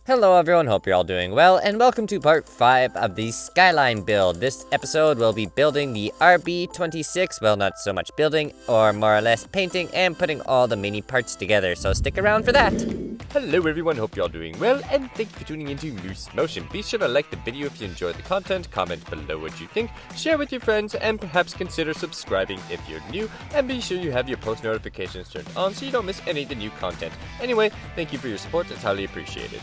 Hello everyone, hope you're all doing well, and welcome to part 5 of the Skyline build. This episode we'll be building the RB26, well not so much building, or more or less painting and putting all the mini parts together, so stick around for that. Hello everyone, hope you're all doing well, and thank you for tuning into Moose Motion. Be sure to like the video if you enjoyed the content, comment below what you think, share with your friends, and perhaps consider subscribing if you're new, and be sure you have your post notifications turned on so you don't miss any of the new content. Anyway, thank you for your support, it's highly appreciated.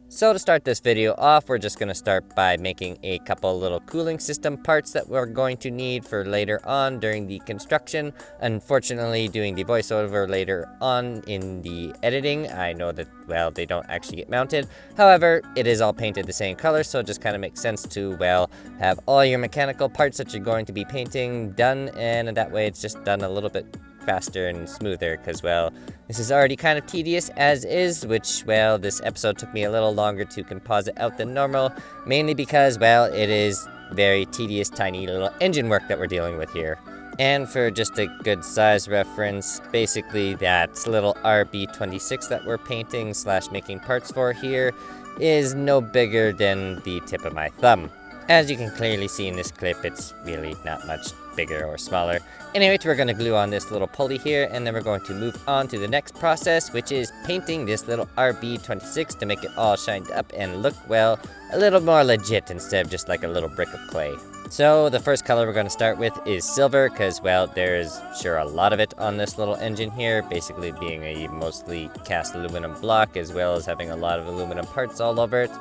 So to start this video off, we're just going to start by making a couple little cooling system parts that we're going to need for later on during the construction. Unfortunately, doing the voiceover later on in the editing, I know that, well, they don't actually get mounted. However, it is all painted the same color, so it just kind of makes sense to, well, have all your mechanical parts that you're going to be painting done, and that way it's just done a little bit faster and smoother, because, well, this is already kind of tedious as is, which, well, this episode took me a little longer to composite out than normal, mainly because, well, it is very tedious, tiny little engine work that we're dealing with here. And for just a good size reference, basically that little RB26 that we're painting / making parts for here is no bigger than the tip of my thumb. As you can clearly see in this clip, it's really not much bigger or smaller. Anyway, we're going to glue on this little pulley here, and then we're going to move on to the next process, which is painting this little RB26 to make it all shined up and look, well, a little more legit instead of just like a little brick of clay. So the first color we're going to start with is silver, because, well, there is sure a lot of it on this little engine here, basically being a mostly cast aluminum block, as well as having a lot of aluminum parts all over it.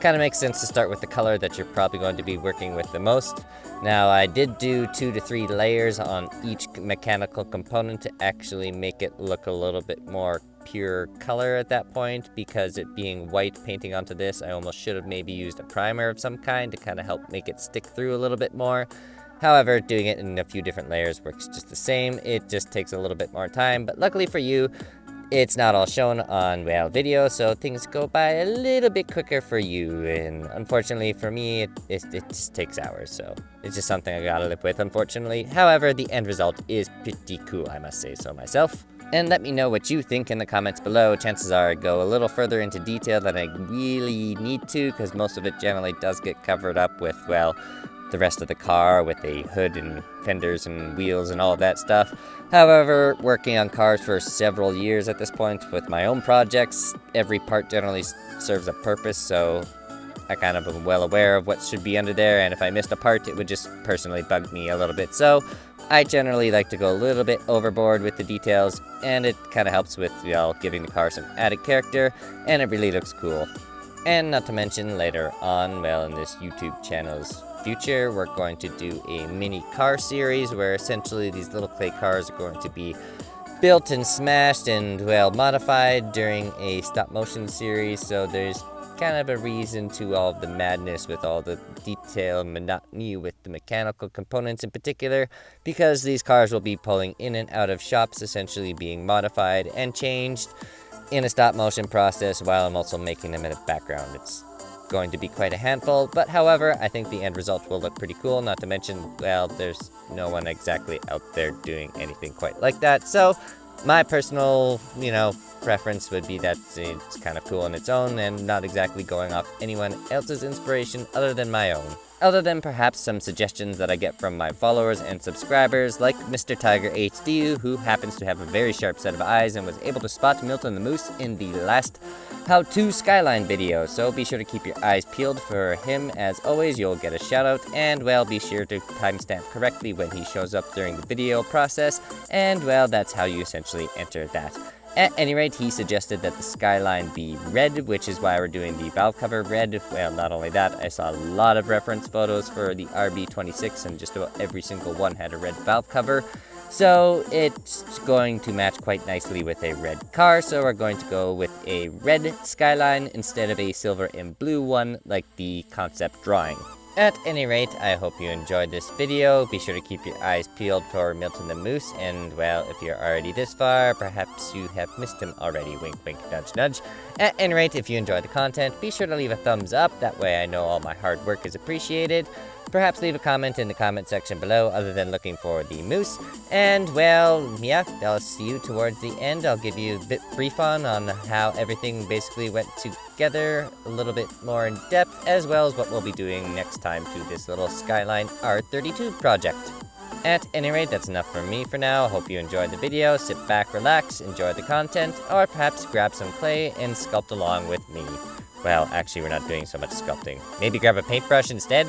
Kind of makes sense to start with the color that you're probably going to be working with the most. Now, I did do 2 to 3 layers on each mechanical component to actually make it look a little bit more pure color at that point, because it being white painting onto this, I almost should have maybe used a primer of some kind to kind of help make it stick through a little bit more. However, doing it in a few different layers works just the same. It just takes a little bit more time, but luckily for you, it's not all shown on, well, video, so things go by a little bit quicker for you, and unfortunately for me, it just takes hours, so it's just something I gotta live with, unfortunately. However, the end result is pretty cool, I must say so myself. And let me know what you think in the comments below. Chances are I go a little further into detail than I really need to, because most of it generally does get covered up with, well, the rest of the car with a hood and fenders and wheels and all of that stuff. However, working on cars for several years at this point with my own projects, every part generally serves a purpose, so I kind of am well aware of what should be under there, and if I missed a part, it would just personally bug me a little bit. So I generally like to go a little bit overboard with the details, and it kind of helps with, you know, giving the car some added character, and it really looks cool. And not to mention later on, well, in this YouTube channel's future, we're going to do a mini car series where essentially these little clay cars are going to be built and smashed and, well, modified during a stop motion series, so there's kind of a reason to all of the madness with all the detail and monotony with the mechanical components in particular, because these cars will be pulling in and out of shops, essentially being modified and changed in a stop motion process while I'm also making them in the background. It's going to be quite a handful, but however, I think the end result will look pretty cool, not to mention, well, there's no one exactly out there doing anything quite like that, so my personal, you know, preference would be that it's kind of cool on its own and not exactly going off anyone else's inspiration other than my own. Other than perhaps some suggestions that I get from my followers and subscribers, like Mr. Tiger HD, who happens to have a very sharp set of eyes and was able to spot Milton the Moose in the last how-to Skyline video, so be sure to keep your eyes peeled for him. As always, you'll get a shout out, and, well, be sure to timestamp correctly when he shows up during the video process, and, well, that's how you essentially enter that. At any rate, he suggested that the Skyline be red, which is why we're doing the valve cover red. Well, not only that, I saw a lot of reference photos for the RB26, and just about every single one had a red valve cover. So it's going to match quite nicely with a red car, so we're going to go with a red Skyline instead of a silver and blue one like the concept drawing. At any rate, I hope you enjoyed this video. Be sure to keep your eyes peeled for Milton the Moose, and, well, if you're already this far, perhaps you have missed him already. Wink, wink, nudge, nudge. At any rate, if you enjoyed the content, be sure to leave a thumbs up. That way I know all my hard work is appreciated. perhaps leave a comment in the comment section below other than looking for the moose. And, well, yeah, I'll see you towards the end. I'll give you a bit brief on how everything basically went together, a little bit more in depth, as well as what we'll be doing next time to this little Skyline R32 project. At any rate, that's enough from me for now. Hope you enjoyed the video. Sit back, relax, enjoy the content, or perhaps grab some clay and sculpt along with me. Well, actually, we're not doing so much sculpting. Maybe grab a paintbrush instead?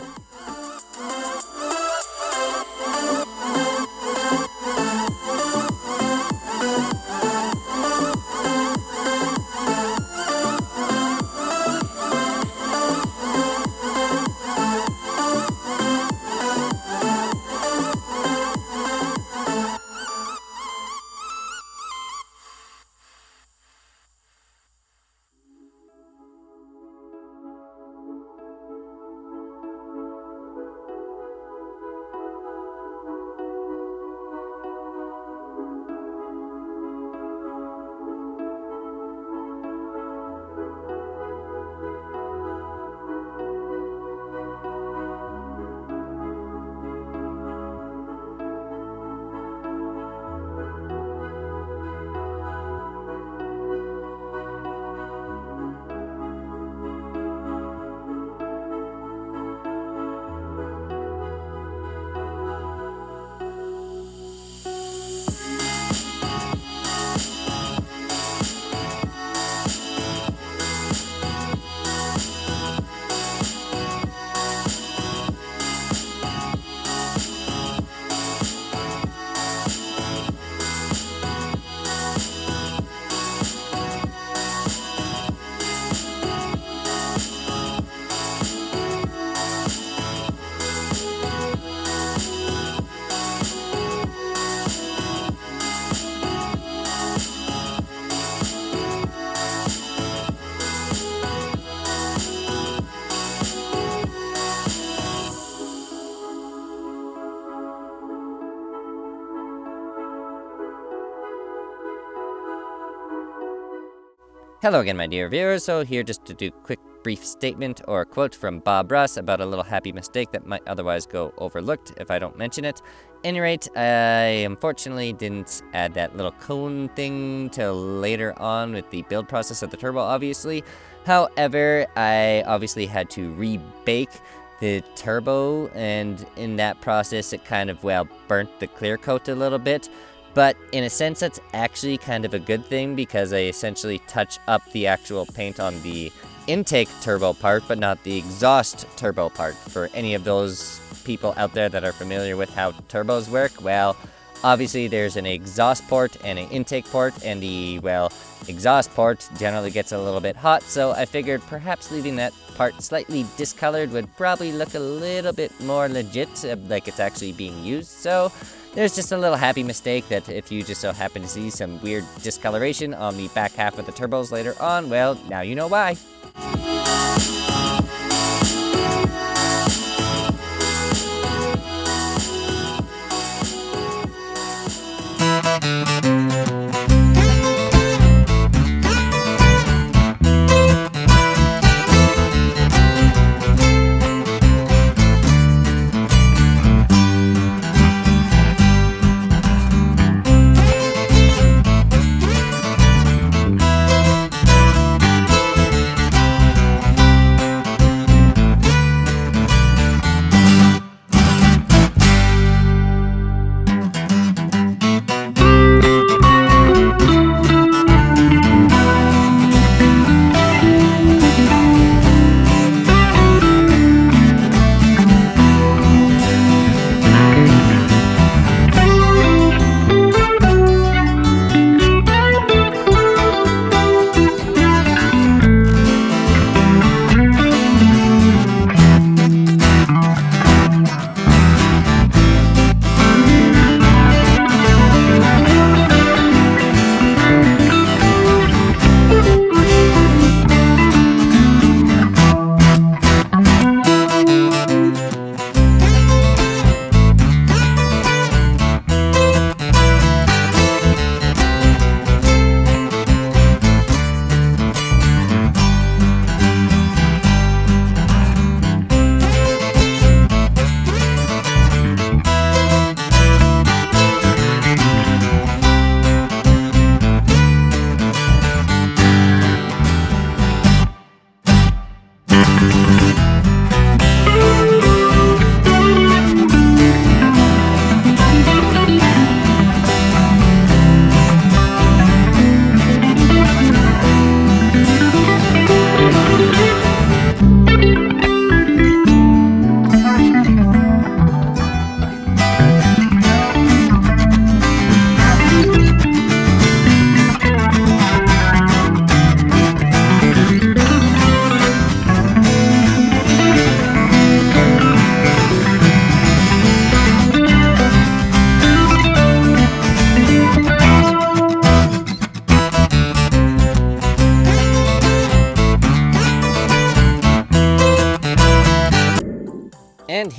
Hello again, my dear viewers. So here just to do a quick brief statement or quote from Bob Ross about a little happy mistake that might otherwise go overlooked if I don't mention it. Any rate, I unfortunately didn't add that little cone thing till later on with the build process of the turbo, obviously. However, I obviously had to rebake the turbo, and in that process it kind of, well, burnt the clear coat a little bit. But in a sense, that's actually kind of a good thing because I essentially touch up the actual paint on the intake turbo part, but not the exhaust turbo part. For any of those people out there that are familiar with how turbos work, well, obviously there's an exhaust port and an intake port, and the, well, exhaust port generally gets a little bit hot, so I figured perhaps leaving that part slightly discolored would probably look a little bit more legit, like it's actually being used. So there's just a little happy mistake that if you just so happen to see some weird discoloration on the back half of the turbos later on, well, now you know why.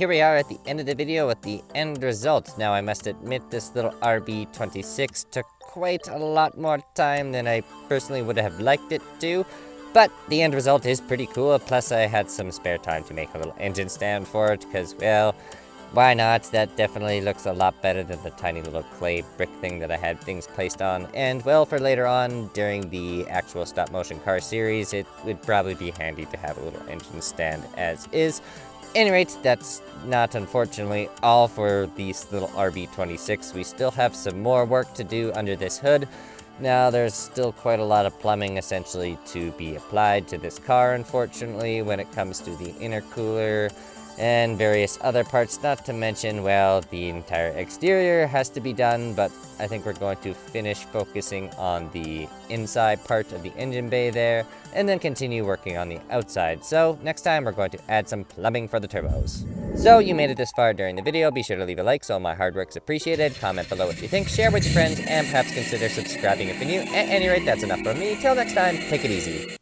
here we are at the end of the video with the end result. Now, I must admit this little RB26 took quite a lot more time than I personally would have liked it to, but the end result is pretty cool. Plus, I had some spare time to make a little engine stand for it, because, well, why not? That definitely looks a lot better than the tiny little clay brick thing that I had things placed on. And, well, for later on, during the actual stop-motion car series, it would probably be handy to have a little engine stand as is. Any rate, that's not, unfortunately, all for this little RB26. We still have some more work to do under this hood. Now, there's still quite a lot of plumbing, essentially, to be applied to this car, unfortunately, when it comes to the intercooler and various other parts, not to mention, well, the entire exterior has to be done, but I think we're going to finish focusing on the inside part of the engine bay there, and then continue working on the outside. So, next time we're going to add some plumbing for the turbos. So, you made it this far during the video, be sure to leave a like so my hard work's appreciated, comment below what you think, share with your friends, and perhaps consider subscribing if you're new. At any rate, that's enough from me. Till next time, take it easy.